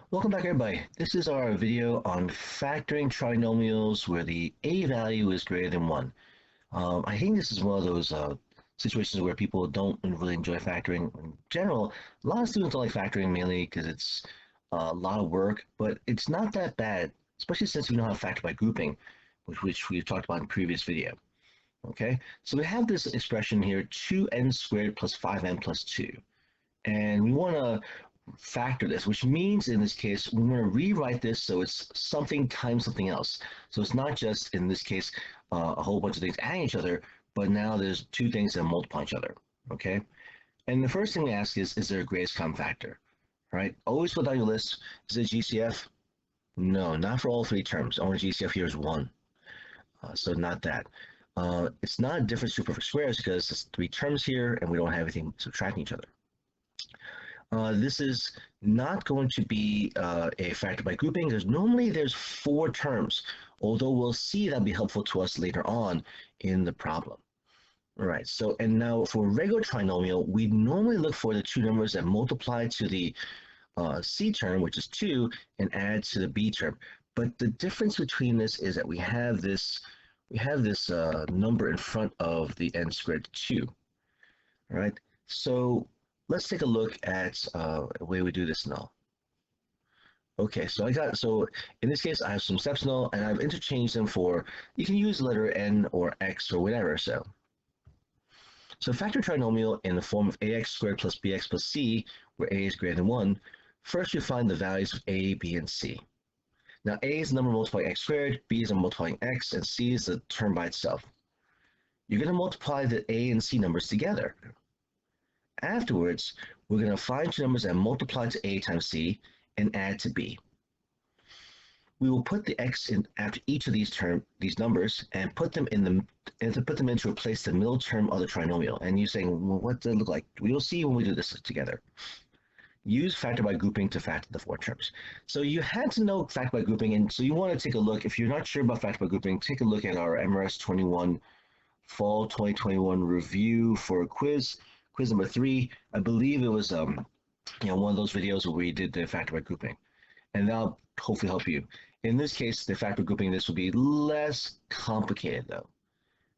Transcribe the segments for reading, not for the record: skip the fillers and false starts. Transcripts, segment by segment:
Welcome back, everybody. This is our video on factoring trinomials where the a value is greater than 1. I think this is one of those situations where people don't really enjoy factoring. In general, a lot of students don't like factoring mainly because it's a lot of work, but it's not that bad, especially since we know how to factor by grouping, which we've talked about in the previous video. Okay, so we have this expression here, 2n squared plus 5n plus 2. And we want to factor this, which means in this case, we want to rewrite this so it's something times something else. So it's not just, in this case, a whole bunch of things adding each other, but now there's two things that multiply each other, okay? And the first thing we ask is there a greatest common factor, right? Always put down your list. Is it GCF? No, not for all three terms. Only GCF here is 1, so not that. It's not a difference to perfect squares because it's three terms here and we don't have anything subtracting each other. This is not going to be a factor by grouping because normally there's 4 terms, although we'll see that'll be helpful to us later on in the problem. All right, so and now for regular trinomial, we normally look for the two numbers that multiply to the C term, which is 2, and add to the B term. But the difference between this is that we have this number in front of the n squared 2. All right, so let's take a look at the way we do this now. Okay, so in this case I have some steps now, and I've interchanged them for, you can use the letter n or x or whatever. So factor trinomial in the form of ax squared plus bx plus c, where a is greater than 1. First you find the values of a, b, and c. Now a is the number multiplying x squared, b is the multiplying x, and c is the term by itself. You're going to multiply the a and c numbers together. Afterwards, we're going to find two numbers that multiply to a times c and add to b. We will put the x in after each of these numbers and put them in to replace the middle term of the trinomial. And you're saying, well, what does it look like? We'll see when we do this together. Use factor by grouping to factor the 4 terms. So you had to know factor by grouping, and so you want to take a look. If you're not sure about factor by grouping, take a look at our MRS 21 Fall 2021 review for a quiz number 3. I believe it was one of those videos where we did the factor by grouping, and that'll hopefully help you. In this case, the factor grouping this will be less complicated though.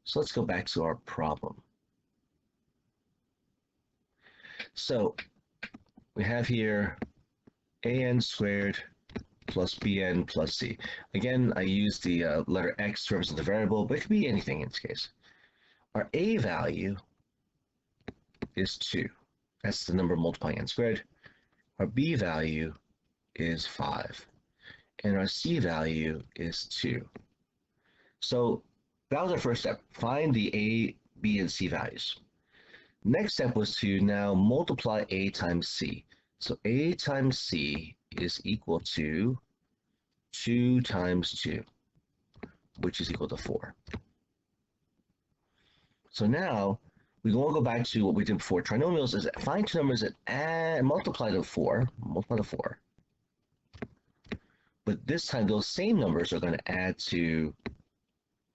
So let's go back to our problem. So we have here an squared plus bn plus c. Again, I use the letter x to represent the variable, but it could be anything in this case. Our a value is 2. That's the number multiplying n squared. Our b value is 5. And our c value is 2. So that was our first step. Find the a, b, and c values. Next step was to now multiply a times c. So a times c is equal to 2 times 2, which is equal to 4. So now we want to go back to what we did before. Trinomials is find two numbers that multiply to 4. But this time those same numbers are going to add to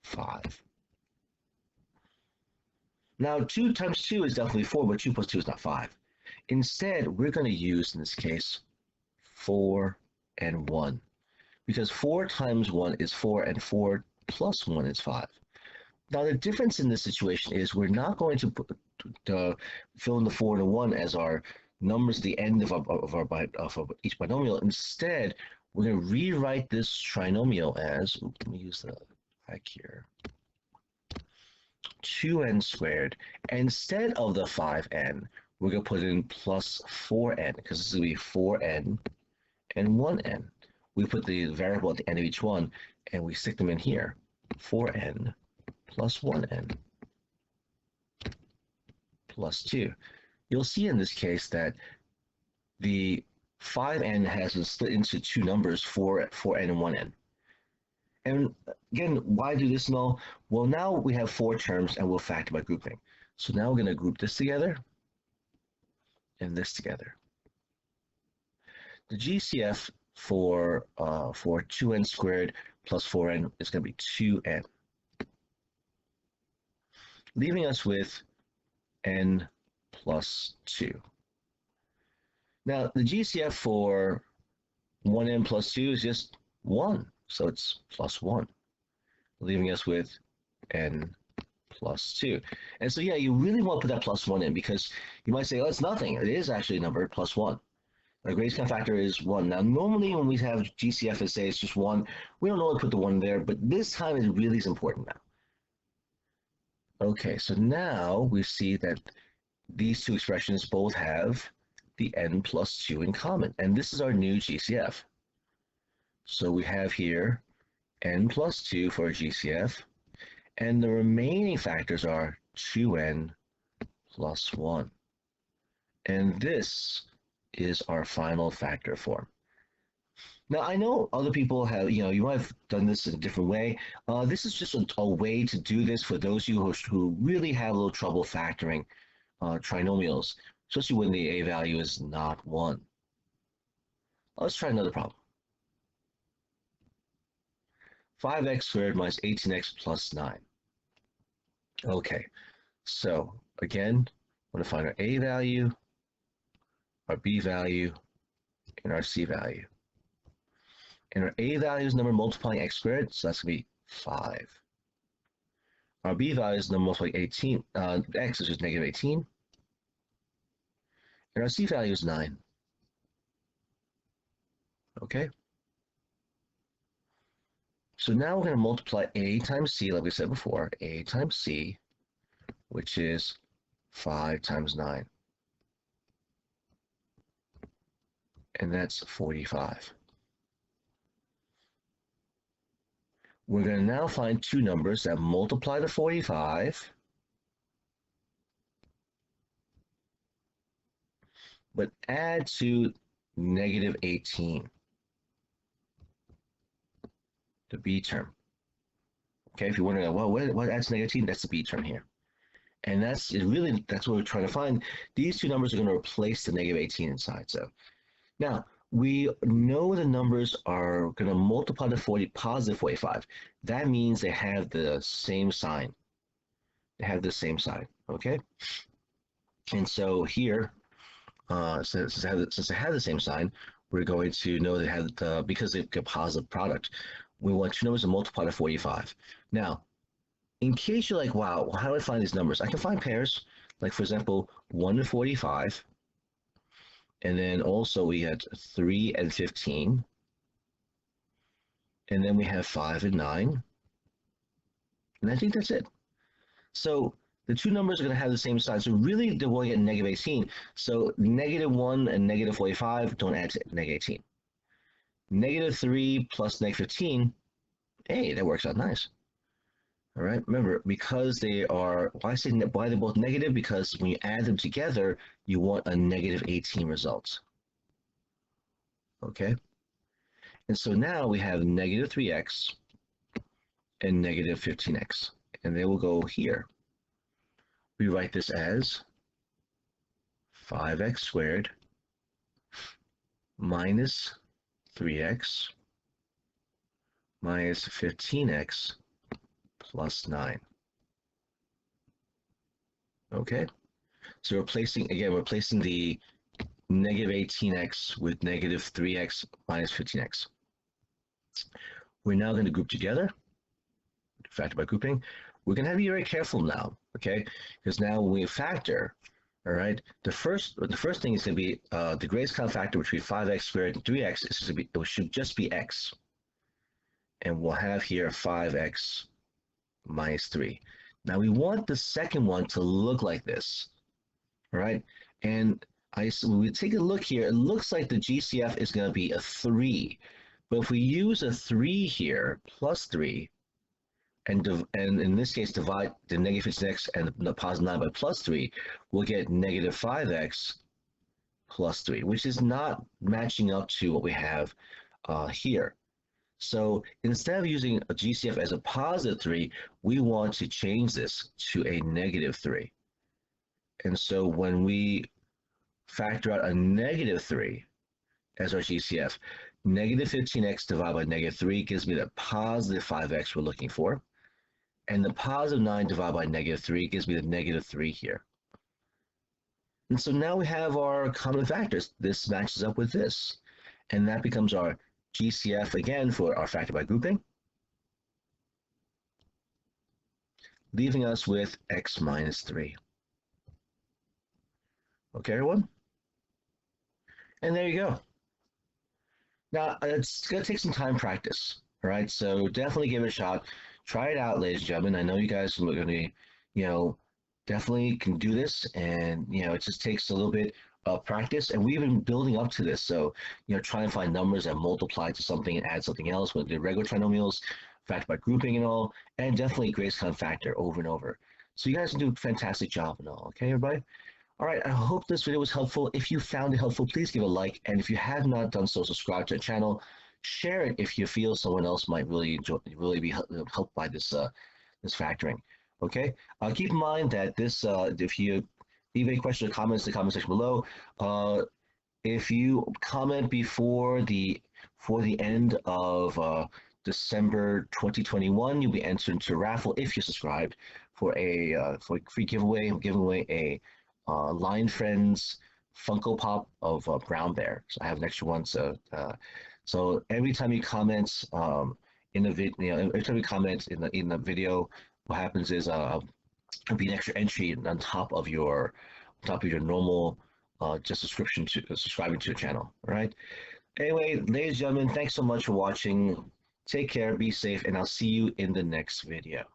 5. Now 2 times 2 is definitely 4, but 2 plus 2 is not 5. Instead, we're going to use, in this case, 4 and 1. Because 4 times 1 is 4, and 4 plus 1 is 5. Now the difference in this situation is we're not going to fill in the 4 and the 1 as our numbers at the end of each binomial. Instead, we're going to rewrite this trinomial as, let me use the back here, 2n squared. And instead of the 5n, we're going to put in plus 4n, because this is going to be 4n and 1n. We put the variable at the end of each one, and we stick them in here, 4n plus 1n plus 2. You'll see in this case that the 5n has been split into two numbers, 4n and 1n. And again, why do this now? Well, now we have 4 terms and we'll factor by grouping. So now we're going to group this together and this together. The GCF for 2n squared plus 4n is going to be 2n, leaving us with n plus 2. Now, the GCF for 1n plus 2 is just 1, so it's plus 1, leaving us with n plus 2. And so, yeah, you really want to put that plus 1 in because you might say, oh, it's nothing. It is actually a number, plus 1. Our greatest common factor is 1. Now, normally when we have GCF and say it's just 1, we don't normally put the 1 there, but this time it really is important now. Okay, so now we see that these two expressions both have the n plus 2 in common, and this is our new GCF. So we have here n plus 2 for our GCF, and the remaining factors are 2n plus 1. And this is our final factor form. Now, I know other people have, you might have done this in a different way. This is just a way to do this for those of you who really have a little trouble factoring trinomials, especially when the a value is not 1. Let's try another problem. 5x squared minus 18x plus 9. Okay, so again, we're going to find our a value, our b value, and our c value. And our a value is number multiplying x squared, so that's going to be 5. Our b value is number multiplying 18, x is just negative 18. And our c value is 9. Okay? So now we're going to multiply a times c, like we said before, a times c, which is 5 times 9. And that's 45. We're going to now find two numbers that multiply to 45, but add to negative 18, the b term. Okay, if you're wondering, well, what adds negative 18? That's the b term here. And that's what we're trying to find. These two numbers are going to replace the negative 18 inside. So now, we know the numbers are going to multiply to positive 45. That means they have the same sign. They have the same sign, okay? And so here, since they have the same sign, we're going to know they have because they have a positive product, we want two numbers to multiply to 45. Now, in case you're like, wow, how do I find these numbers? I can find pairs, like for example, 1 and 45. And then also we had 3 and 15. And then we have 5 and 9. And I think that's it. So the two numbers are going to have the same sign. So really, they're going to get negative 18. So negative 1 and negative 45 don't add to negative 18. Negative 3 plus negative 15, hey, that works out nice. All right, remember, because they are, why they're both negative? Because when you add them together, you want a negative 18 result. Okay? And so now we have negative 3x and negative 15x. And they will go here. We write this as 5x squared minus 3x minus 15x plus 9. Okay, so replacing the negative 18x with negative 3x minus 15x. We're now going to group together, factor by grouping. We're going to have to be very careful now, okay? Because now when we factor, all right, the first thing is going to be the greatest common factor between 5x squared and 3x it should just be x. And we'll have here 5x minus 3. Now we want the second one to look like this, all right? And when we take a look here, it looks like the GCF is going to be a 3. But if we use a 3 here, plus 3, and in this case divide the negative 15x and the positive 9 by plus 3, we'll get negative 5x plus 3, which is not matching up to what we have here. So instead of using a GCF as a positive 3, we want to change this to a negative 3. And so when we factor out a negative 3 as our GCF, negative 15x divided by negative 3 gives me the positive 5x we're looking for. And the positive 9 divided by negative 3 gives me the negative 3 here. And so now we have our common factors. This matches up with this. And that becomes our GCF again for our factor by grouping, leaving us with x minus 3. Okay, everyone? And there you go. Now, it's going to take some time practice, all right? So definitely give it a shot. Try it out, ladies and gentlemen. I know you guys are going to be, definitely can do this. And, it just takes a little bit of practice. And we've been building up to this. So, try and find numbers that multiply to something and add something else with the regular trinomials, factor by grouping and all, and definitely Gray's kind of factor over and over. So you guys can do a fantastic job and all. Okay, everybody? All right, I hope this video was helpful. If you found it helpful, please give a like. And if you have not done so, subscribe to the channel. Share it if you feel someone else might really be helped by this factoring. Okay. Keep in mind that if you leave any questions or comments in the comment section below, if you comment before the end of December 2021, you'll be entered into a raffle if you're subscribed for a free giveaway. I'm giving away a Lion Friends Funko Pop of Brown Bear. So I have an extra one. So every time you comment in the every time you comment in the video, what happens is it'll be an extra entry on top of your normal just subscribing to the channel. All right. Anyway, ladies and gentlemen, thanks so much for watching. Take care, be safe, and I'll see you in the next video.